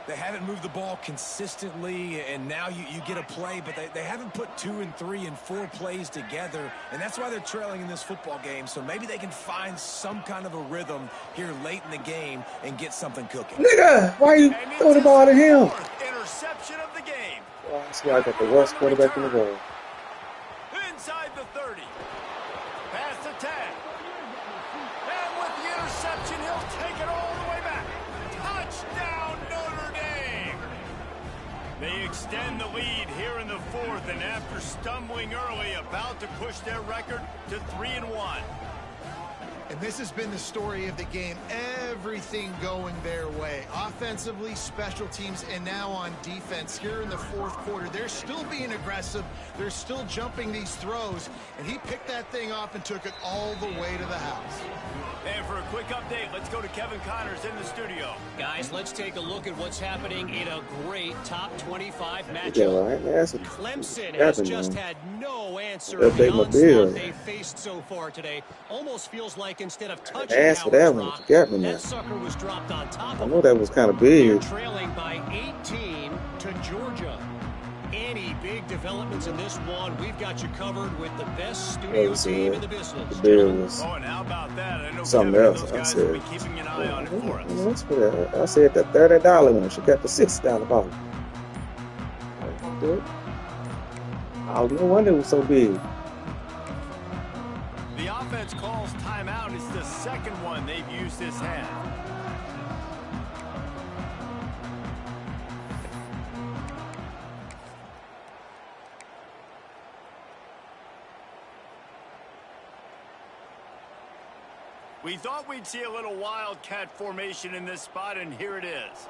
C: they haven't moved the ball consistently, and now you get a play, but they haven't put 2 and 3 and 4 plays together, and that's why they're trailing in this football game. So maybe they can find some kind of a rhythm here late in the game and get something cooking.
D: Nigga, why you throwing the ball to him?
A: Interception of the game.
D: Well, I see I got the worst quarterback in the world.
A: Inside the 30. Past the 10. And with the interception, he'll take it all the way back. Touchdown, Notre Dame. They extend the lead here in the 4th, and after stumbling early, about to push their record to 3-1.
B: And this has been the story of the game. Everything going their way. Offensively, special teams, and now on defense here in the 4th quarter. They're still being aggressive. They're still jumping these throws. And he picked that thing off and took it all the way to the house.
A: And for a quick update, let's go to Kevin Connors in the studio.
F: Guys, let's take a look at what's happening in a great top 25 matchup.
D: Yeah, right. That's
F: Clemson has just had no answer for
D: the
F: the onslaught they faced so far today. Almost feels like instead of touching
D: that one,
F: that sucker was dropped on top of
D: I know that was kind of big.
F: They're trailing by 18 to Georgia. Any big developments in this one, we've got you covered with the best studio team in the business.
A: Oh, and how about that? I know
D: something else.
A: Those guys will be keeping an eye on it for us.
D: I said the $30 one. She got the $60 bottle. Oh, no wonder it was so big.
A: The offense calls timeout. It's the second one they've used this half. We thought we'd see a little Wildcat formation in this spot, and here it is.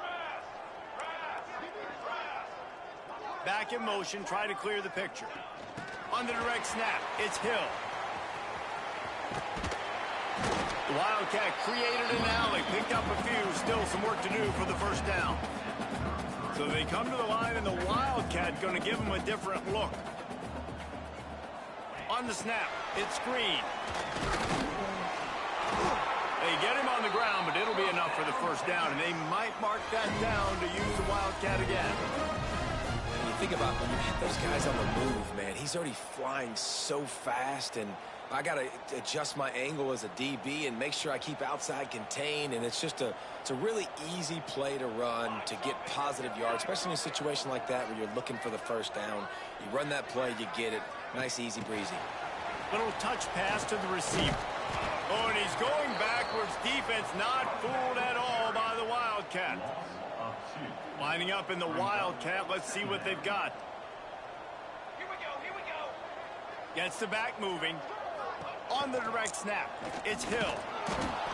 A: Back in motion, try to clear the picture. On the direct snap, it's Hill. The Wildcat created an alley, picked up a few, still some work to do for the first down. So they come to the line, and the Wildcat going to give them a different look. On the snap, it's Green. They get him on the ground, but it'll be enough for the first down, and they might mark that down to use the Wildcat again.
C: When you think about when you hit those guys on the move, man, he's already flying so fast, and I got to adjust my angle as a DB and make sure I keep outside contained, and it's a really easy play to run to get positive yards, especially in a situation like that where you're looking for the first down. You run that play, you get it. Nice, easy breezy.
A: Little touch pass to the receiver. Oh, and he's going backwards. Defense not fooled at all by the Wildcat. Lining up in the Wildcat. Let's see what they've got.
G: Here we go.
A: Gets the back moving. On the direct snap, it's Hill.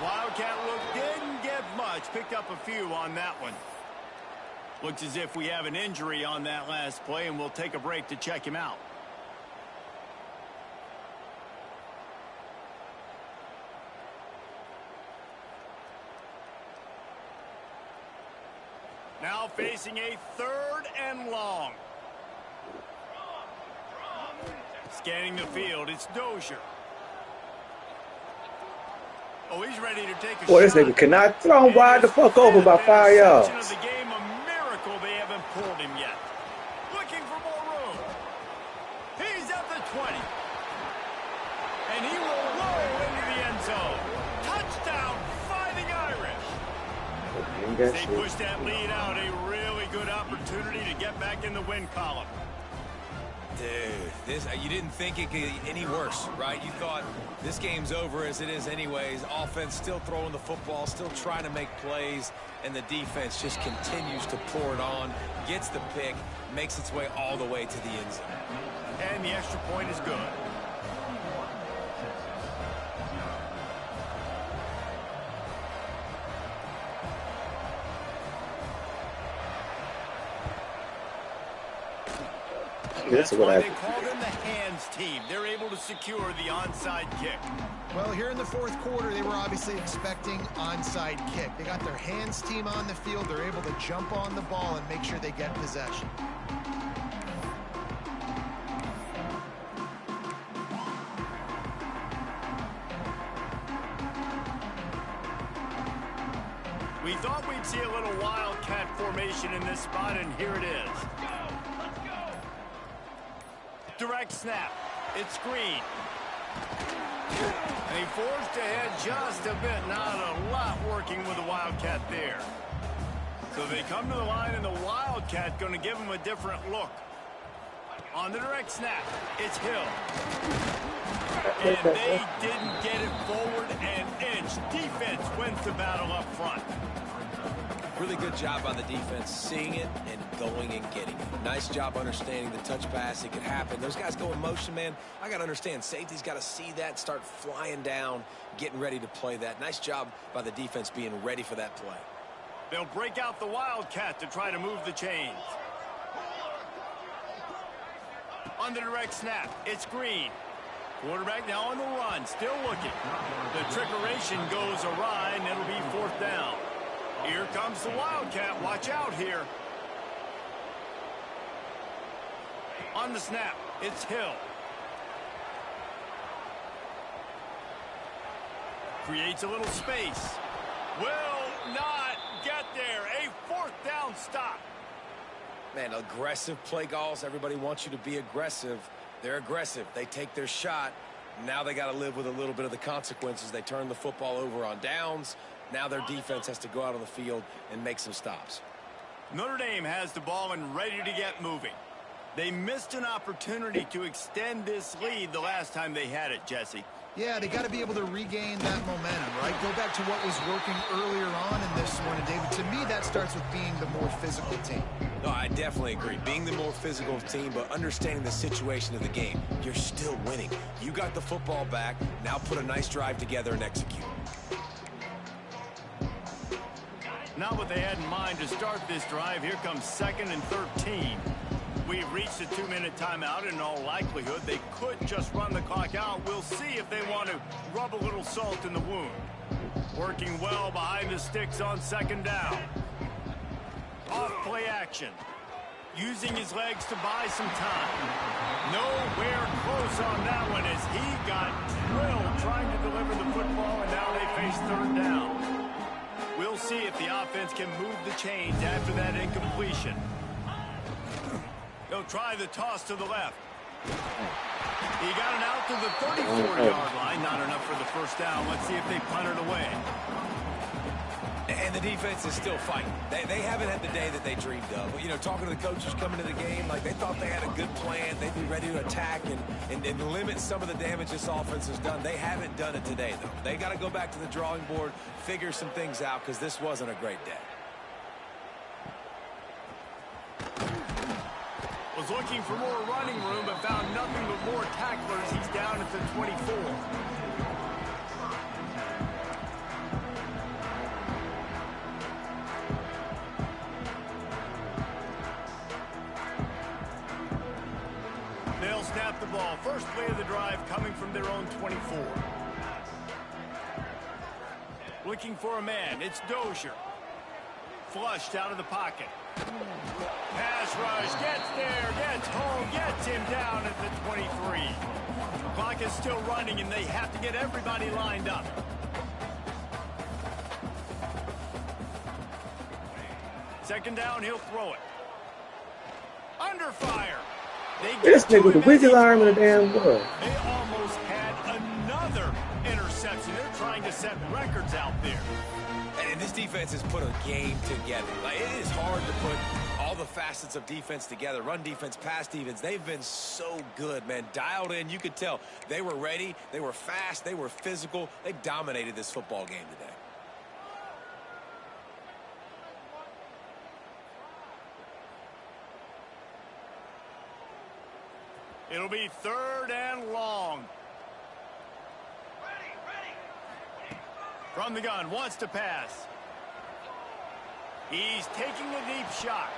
A: Wildcat look didn't get much. Picked up a few on that one. Looks as if we have an injury on that last play, and we'll take a break to check him out. Now facing a 3rd and long. Scanning the field, it's Dozier. Oh, he's ready to take a
D: Boy,
A: shot.
D: this nigga cannot throw him wide the fuck over by 5 yards.
A: Of the game, a miracle they haven't pulled him yet. Looking for more room. He's at the 20. And he will roll into the end zone. Touchdown, Fighting Irish. They push that lead out. A really good opportunity to get back in the win column.
C: Dude, you didn't think it could get any worse, right? You thought this game's over as it is anyways. Offense still throwing the football, still trying to make plays, and the defense just continues to pour it on, gets the pick, makes its way all the way to the end zone.
A: And the extra point is good.
D: That's
A: why they call them the hands team. They're able to secure the onside kick.
B: Well, here in the 4th quarter, they were obviously expecting onside kick. They got their hands team on the field. They're able to jump on the ball and make sure they get possession.
A: We thought we'd see a little Wildcat formation in this spot, and here it is. Direct snap. It's Green. And he forced ahead just a bit. Not a lot working with the Wildcat there. So they come to the line, and the Wildcat going to give him a different look. On the direct snap, it's Hill. And they didn't get it forward an inch. Defense wins the battle up front.
C: Really good job by the defense seeing it and going and getting it. Nice job understanding the touch pass. It could happen. Those guys go in motion, man. I got to understand. Safety's got to see that, start flying down, getting ready to play that. Nice job by the defense being ready for that play.
A: They'll break out the Wildcat to try to move the chains. On the direct snap, it's Green. Quarterback now on the run, still looking. The trickeration goes awry, and it'll be 4th down. Here comes the Wildcat. Watch out here. On the snap, it's Hill. Creates a little space. Will not get there. A 4th down stop.
C: Man, aggressive play calls. Everybody wants you to be aggressive. They're aggressive. They take their shot. Now they got to live with a little bit of the consequences. They turn the football over on downs. Now their defense has to go out on the field and make some stops.
A: Notre Dame has the ball and ready to get moving. They missed an opportunity to extend this lead the last time they had it, Jesse.
B: Yeah, they got to be able to regain that momentum, right? Go back to what was working earlier on in this one. And, David, to me, that starts with being the more physical team.
C: No, I definitely agree. Being the more physical team, but understanding the situation of the game. You're still winning. You got the football back. Now put a nice drive together and execute.
A: Not what they had in mind to start this drive. Here comes 2nd and 13. We've reached a 2-minute timeout. In all likelihood, they could just run the clock out. We'll see if they want to rub a little salt in the wound. Working well behind the sticks on 2nd down. Off play action. Using his legs to buy some time. Nowhere close on that one as he got drilled trying to deliver the football, and now they face third down. We'll see if the offense can move the chains after that incompletion. He'll try the toss to the left. He got it out to the 34-yard line. Not enough for the first down. Let's see if they punt it away.
C: And the defense is still fighting. They haven't had the day that they dreamed of. You know, talking to the coaches coming to the game, like they thought they had a good plan. They'd be ready to attack and limit some of the damage this offense has done. They haven't done it today, though. They got to go back to the drawing board, figure some things out, because this wasn't a great day.
A: Was looking for more running room, but found nothing but more tacklers. He's down at the 24. They'll snap the ball. First play of the drive coming from their own 24. Looking for a man. It's Dozier. Flushed out of the pocket. Pass rush, gets there, gets home, gets him down at the 23. Clock is still running, and they have to get everybody lined up. Second down, he'll throw it. Under fire.
D: This nigga with the biggest arm in the damn world.
A: They almost had another interception. They're trying to set records out there.
C: And this defense has put a game together. Like, it is hard to put all the facets of defense together. Run defense, pass defense. They've been so good, man. Dialed in. You could tell they were ready. They were fast. They were physical. They dominated this football game today.
A: It'll be third and long. From the gun, wants to pass. He's taking a deep shot.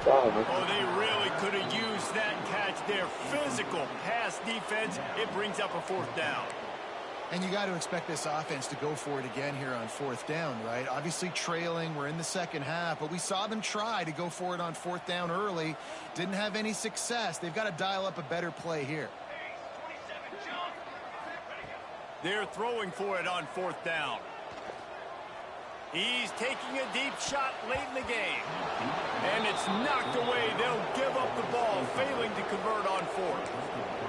A: Oh, they really could have used that catch there. Physical pass defense. It brings up a fourth down.
B: And you got to expect this offense to go for it again here on fourth down, right? Obviously trailing. We're in the second half, but we saw them try to go for it on fourth down early. Didn't have any success. They've got to dial up a better play here.
A: They're throwing for it on fourth down. He's taking a deep shot late in the game. And it's knocked away. They'll give up the ball, failing to convert on fourth.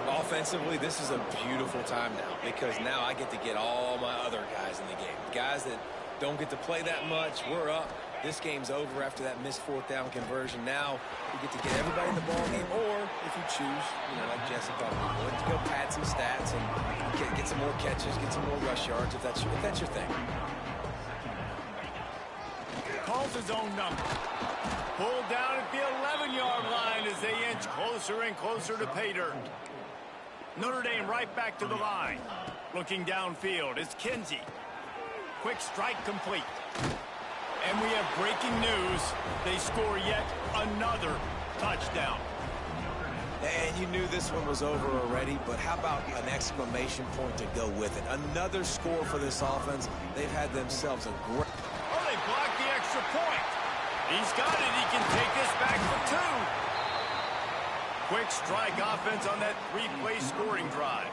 C: Offensively, this is a beautiful time now, because now I get to get all my other guys in the game. Guys that don't get to play that much. We're up. This game's over after that missed fourth down conversion. Now you get to get everybody in the ball game, or if you choose, like Jesse probably would, to go pad some stats and get some more catches, get some more rush yards if that's your thing.
A: Calls his own number. Pulled down at the 11-yard line as they inch closer and closer to pay dirt. Notre Dame right back to the line. Looking downfield, it's Kinsey. Quick strike complete. And we have breaking news. They score yet another touchdown.
C: And you knew this one was over already, but how about an exclamation point to go with it? Another score for this offense. They've had themselves a great...
A: Oh, they blocked the extra point. He's got it. He can take this back for two. Quick strike offense on that three-play scoring drive.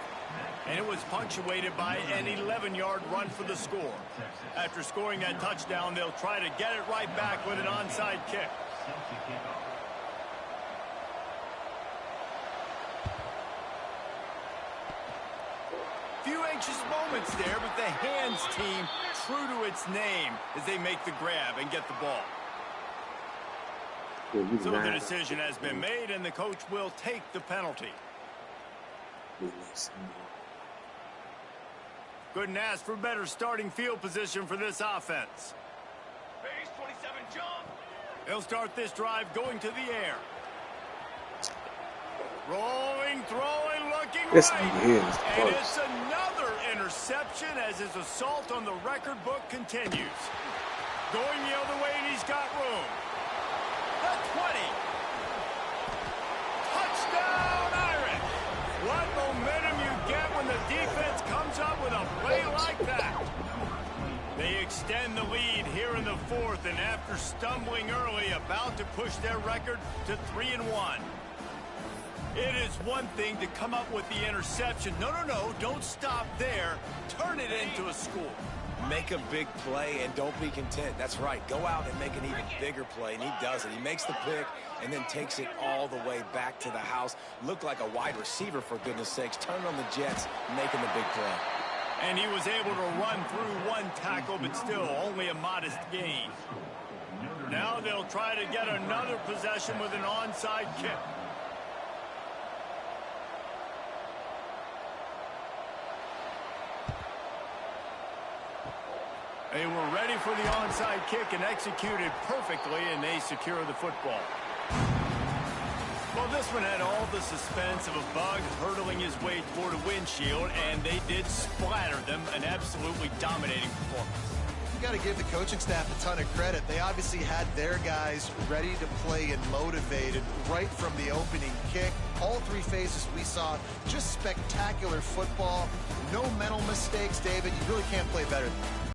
A: And it was punctuated by an 11-yard run for the score. After scoring that touchdown, they'll try to get it right back with an onside kick. Few anxious moments there, but the hands team true to its name as they make the grab and get the ball. So the decision has been made, and the coach will take the penalty. Couldn't ask for better starting field position for this offense.
G: Base 27 jump.
A: They'll start this drive going to the air. Rolling, throwing, looking right. And it's another interception as his assault on the record book continues. Going the other way, and he's got room. The 20. Touchdown, Irish. What momentum you get when the defense comes up with a play like that. They extend the lead here in the fourth, and after stumbling early, about to push their record to 3-1. It is one thing to come up with the interception. No, don't stop there. Turn it into a score.
C: Make a big play and don't be content. That's right. Go out and make an even bigger play, and he does it. He makes the pick and then takes it all the way back to the house. Looked like a wide receiver, for goodness sakes. Turn on the Jets, making the big play.
A: And he was able to run through one tackle, but still only a modest gain. Now they'll try to get another possession with an onside kick. They were ready for the onside kick and executed perfectly, and they secure the football. Well, this one had all the suspense of a bug hurtling his way toward a windshield, and they did splatter them. An absolutely dominating performance.
B: You got to give the coaching staff a ton of credit. They obviously had their guys ready to play and motivated right from the opening kick. All three phases we saw, just spectacular football. No mental mistakes, David. You really can't play better than that.